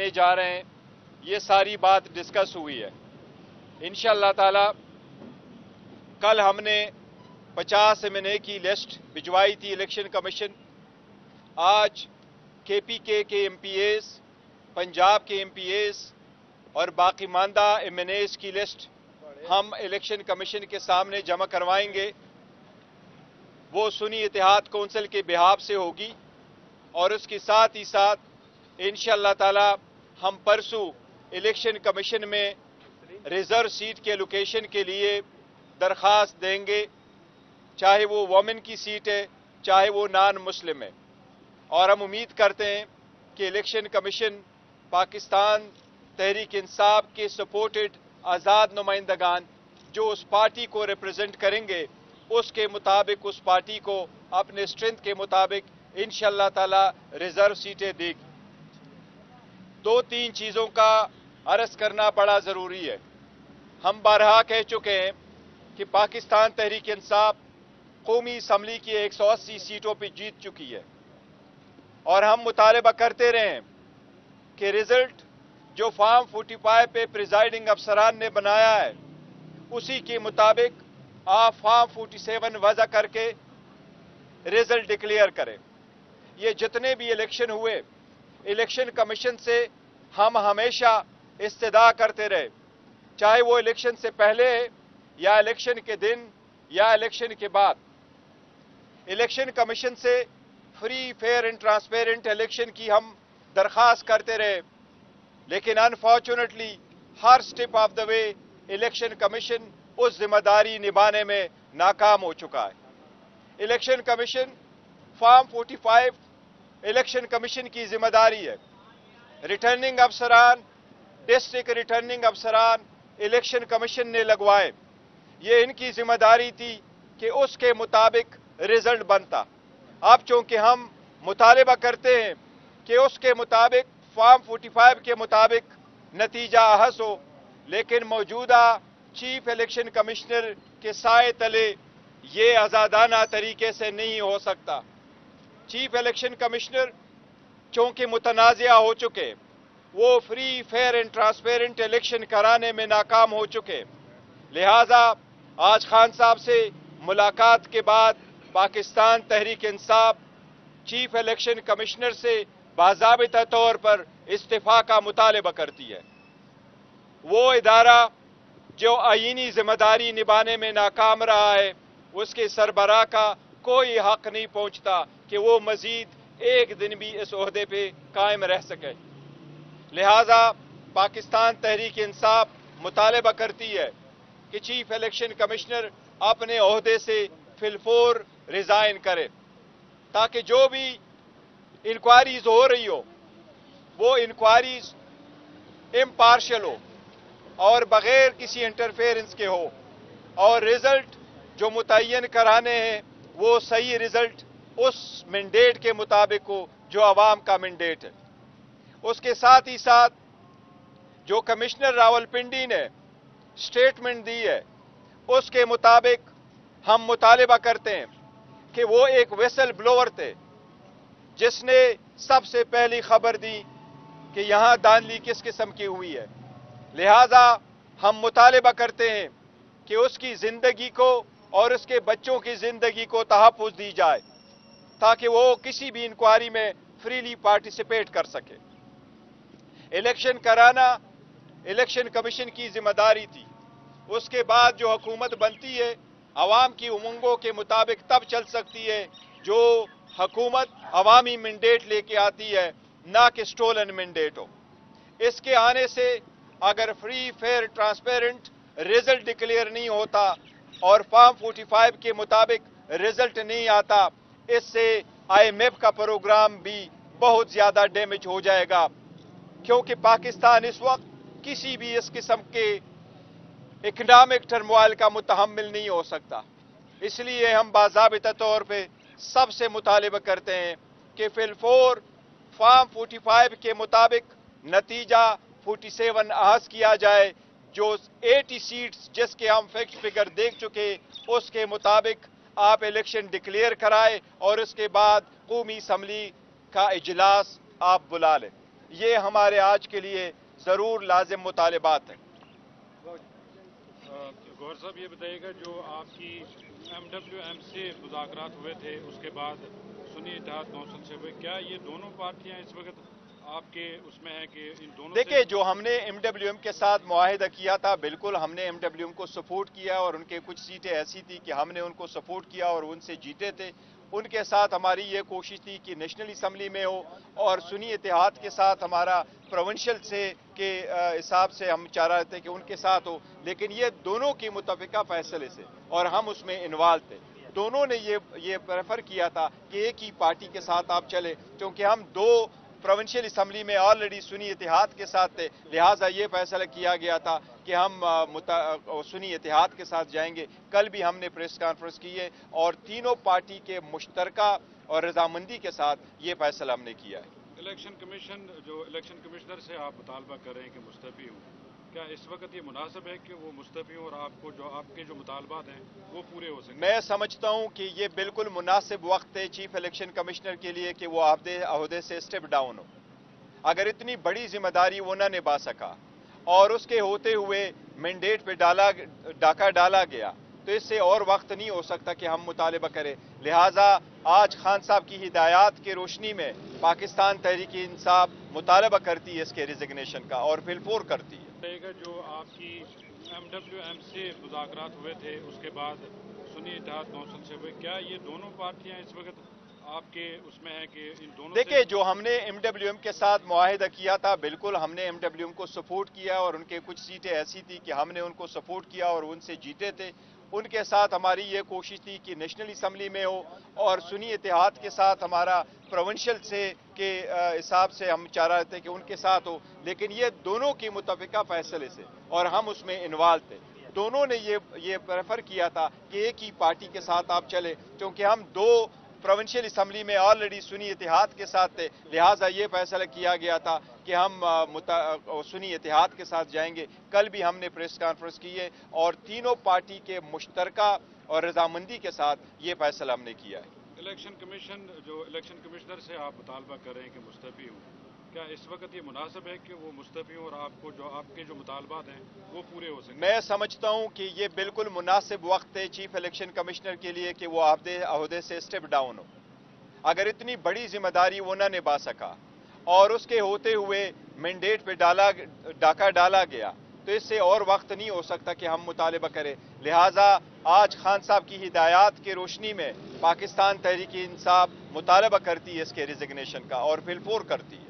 करने जा रहे हैं, ये सारी बात डिस्कस हुई है। इंशाअल्लाह ताला कल हमने 50 एमएनए की लिस्ट भिजवाई थी इलेक्शन कमीशन। आज केपीके के एमपीएस, पंजाब के एमपीएस और बाकी मानदा एमएनएस की लिस्ट हम इलेक्शन कमीशन के सामने जमा करवाएंगे। वो सुन्नी इत्तेहाद कौंसिल के बिहाफ से होगी और उसके साथ ही साथ इंशाअल्लाह ताला हम परसों इलेक्शन कमीशन में रिजर्व सीट के लोकेशन के लिए दरख्वास्त देंगे, चाहे वो वोमेन की सीट है चाहे वो नॉन मुस्लिम है। और हम उम्मीद करते हैं कि इलेक्शन कमीशन पाकिस्तान तहरीक इंसाफ के सपोर्टेड आज़ाद नुमाइंदगान जो उस पार्टी को रिप्रेजेंट करेंगे उसके मुताबिक उस पार्टी को अपने स्ट्रेंथ के मुताबिक इंशाअल्लाह ताला रिजर्व सीटें देगी। दो तीन चीज़ों का अर्ज करना बड़ा ज़रूरी है। हम बारहा कह चुके हैं कि पाकिस्तान तहरीक इंसाफ कौमी असम्बली की 180 सीटों पर जीत चुकी है और हम मुतालबा करते रहे हैं कि रिजल्ट जो फॉर्म 45 पे प्रिजाइडिंग अफसरान ने बनाया है उसी के मुताबिक आप फॉर्म 47 वज़ा करके रिजल्ट डिक्लेयर करें। ये जितने भी इलेक्शन हुए, इलेक्शन कमीशन से हम हमेशा इस्तदा करते रहे, चाहे वो इलेक्शन से पहले या इलेक्शन के दिन या इलेक्शन के बाद। इलेक्शन कमीशन से free, fair and transparent election की हम दरख्वास्त करते रहे, लेकिन अनफॉर्चुनेटली हर step of the way election commission उस जिम्मेदारी निभाने में नाकाम हो चुका है। Election commission form 45 election commission की जिम्मेदारी है। रिटर्निंग अफसरान, डिस्ट्रिक्ट रिटर्निंग अफसरान इलेक्शन कमीशन ने लगवाए। ये इनकी जिम्मेदारी थी कि उसके मुताबिक रिजल्ट बनता। अब चूंकि हम मुतालबा करते हैं कि उसके मुताबिक फॉर्म 45 के मुताबिक नतीजा अहस हो, लेकिन मौजूदा चीफ इलेक्शन कमिश्नर के साए तले ये आज़ादाना तरीके से नहीं हो सकता। चीफ इलेक्शन कमिश्नर चूंकि मुतनाज़िया हो चुके, वो free, fair and transparent election कराने में नाकाम हो चुके, लिहाजा आज खान साहब से मुलाकात के बाद Pakistan Tehreek Insaf chief election commissioner से बाज़ाबिता तौर पर इस्तीफा का मुतालबा करती है। वो इदारा जो आईनी जिम्मेदारी निभाने में नाकाम रहा है, उसके सरबराह का कोई हक नहीं पहुंचता कि वो मजीद एक दिन भी इस ओहदे पे कायम रह सके। लिहाजा पाकिस्तान तहरीक इंसाफ मुतालबा करती है कि चीफ इलेक्शन कमिश्नर अपने ओहदे से फिलफोर रिजाइन करे, ताकि जो भी इंक्वायरीज हो रही हो वो इंक्वायरीज इम्पार्शियल हो और बगैर किसी इंटरफेरेंस के हो, और रिजल्ट जो मुतय्यन कराने हैं वो सही रिजल्ट उस मैंडेट के मुताबिक हो जो अवाम का मैंडेट है। उसके साथ ही साथ जो कमिश्नर रावलपिंडी ने स्टेटमेंट दी है उसके मुताबिक हम मुतालबा करते हैं कि वो एक विसल ब्लोअर थे जिसने सबसे पहली खबर दी कि यहां धांधली किस किस्म की हुई है। लिहाजा हम मुतालबा करते हैं कि उसकी जिंदगी को और उसके बच्चों की जिंदगी को तहफ़्फ़ुज़ दी जाए ताकि वो किसी भी इंक्वायरी में फ्रीली पार्टिसिपेट कर सके। इलेक्शन कराना इलेक्शन कमीशन की जिम्मेदारी थी। उसके बाद जो हुकूमत बनती है अवाम की उमंगों के मुताबिक तब चल सकती है जो हुकूमत अवामी मैंडेट लेके आती है, ना कि स्टोलन मैंडेट हो। इसके आने से अगर free, fair, transparent result declare नहीं होता और फॉर्म 45 के मुताबिक रिजल्ट नहीं आता, इससे IMF का प्रोग्राम भी बहुत ज्यादा डैमेज हो जाएगा, क्योंकि पाकिस्तान इस वक्त किसी भी इस किस्म के इकनॉमिक टर्मोइल का मुतहम्मिल नहीं हो सकता। इसलिए हम बाज़ाबिता तौर पे सबसे मुतालिबा करते हैं कि फिलफोर फॉर्म 45 के मुताबिक नतीजा 47 अहस किया जाए, जो 80 सीट्स जिसके हम फिक्स फिगर देख चुके उसके मुताबिक आप इलेक्शन डिक्लेयर कराए और उसके बाद कौमी असम्बली का इजलास आप बुला लें। یہ ہمارے آج کے لیے ضرور لازم مطالبات ہیں۔ گور صاحب یہ بتائیے گا جو آپ کی MWM سے مذاکرات ہوئے تھے اس کے بعد سنی اتحاد کونسل سے ہوئے، کیا یہ دونوں پارٹیاں اس وقت آپ کے اس میں ہیں کہ ان دونوں دیکھیں جو ہم نے MWM کے ساتھ معاہدہ کیا تھا، بالکل ہم نے MWM کو سپورٹ کیا اور ان کے کچھ سیٹیں ایسی تھی کہ ہم نے ان کو سپورٹ کیا اور ان سے جیتے تھے۔ ان کے ساتھ ہماری یہ کوشش تھی کہ نیشنل اسمبلی میں ہو، اور سنی اتحاد کے ساتھ ہمارا پروونشل سے کے حساب سے ہم چاہ رہے تھے کہ ان کے ساتھ ہو، لیکن یہ دونوں کی متفقہ فیصلے سے اور ہم اس میں انوالو تھے۔ دونوں نے یہ پریفر کیا تھا کہ ایک ہی پارٹی کے ساتھ آپ چلے، کیونکہ ہم دو پروونشل اسمبلی میں آلریڈی سنی اتحاد کے ساتھ تھے، لہٰذا یہ فیصلہ کیا گیا تھا کہ ہم سنی اتحاد کے ساتھ جائیں گے۔ کل بھی ہم نے پریس کانفرنس کی ہے اور تینوں پارٹی کے مشترکہ اور رضامندی کے ساتھ یہ فیصلہ ہم نے کیا ہے۔ الیکشن کمیشن جو الیکشن کمشنر سے آپ مطالبہ کر رہے ہیں کہ مستعفی ہوں، کیا اس وقت یہ مناسب ہے کہ وہ مستعفی ہوں اور آپ کے جو مطالبات ہیں وہ پورے ہو سکیں؟ میں سمجھتا ہوں کہ یہ بالکل مناسب وقت ہے چیف الیکشن کمشنر کے لیے کہ وہ عہدے سے اسٹیپ ڈاؤن ہو۔ اگر اتنی بڑی ذمہ داری وہ نہ نبھا سکا اور اس کے ہوتے ہوئے مینڈیٹ پہ ڈاکہ ڈالا گیا، تو اس سے اور وقت نہیں ہو سکتا کہ ہم مطالبہ کریں۔ لہٰذا آج خان صاحب کی ہدایات کی روشنی میں پاکستان تحریک انصاف مطالبہ کرتی ہے اس کے ریزگنیشن کا اور فل فور کرتی ہے۔ جو آپ کی MWM سے مذاکرات ہوئے تھے اس کے بعد سنی اتحاد کونسل سے ہوئے، کیا یہ دونوں پارٹیاں اس وقت آپ کے اس میں ہیں کہ ان دونوں دیکھیں جو ہم نے MWM کے ساتھ معاہدہ کیا تھا، بالکل ہم نے MWM کو سپورٹ کیا اور ان کے کچھ سیٹیں ایسی تھی کہ ہم نے ان کو سپورٹ کیا اور ان سے جیتے تھے۔ ان کے ساتھ ہماری یہ کوشش تھی کہ نیشنل اسمبلی میں ہو اور سنی اتحاد کے ساتھ ہمارا پروونشل سے کے حساب سے ہم چاہ رہے تھے کہ ان کے ساتھ ہو، لیکن یہ دونوں کی متفقہ فیصلے سے اور ہم اس میں انوالو تھے۔ دونوں نے یہ پریفر کیا تھا کہ ایک ہی پارٹی کے ساتھ آپ چلے، کیونکہ ہم دو پروونشل اسمبلی میں آلریڈی سنی اتحاد کے ساتھ تھے، لہٰذا یہ فیصلہ کیا گیا تھا کہ ہم سنی اتحاد کے ساتھ جائیں گے۔ کل بھی ہم نے پریس کانفرنس کی ہے اور تینوں پارٹی کے مشترکہ اور رضامندی کے ساتھ یہ فیصلہ ہم نے کیا ہے۔ الیکشن کمیشن جو الیکشن کمشنر سے آپ مطالبہ کر رہے ہیں کہ مستعفی ہوں، کیا اس وقت یہ مناسب ہے کہ وہ مستعفی ہوں اور آپ کے جو مطالبات ہیں وہ پورے ہو سکیں؟ میں سمجھتا ہوں کہ یہ بالکل مناسب وقت ہے چیف الیکشن کمشنر کے لیے کہ وہ عہدے سے اسٹیپ ڈاؤن ہو۔ اگر اتنی بڑی ذمہ داری وہ نہ نبھا سکا اور اس کے ہوتے ہوئے مینڈیٹ پہ ڈاکہ ڈالا گیا، تو اس سے اور وقت نہیں ہو سکتا کہ ہم مطالبہ کریں۔ لہٰذا آج خان صاحب کی ہدایات کی روشنی میں پاکستان تحریک انصاف مطالبہ کرتی ہے اس کے ریزگنیشن کا اور فل فور کرتی ہے۔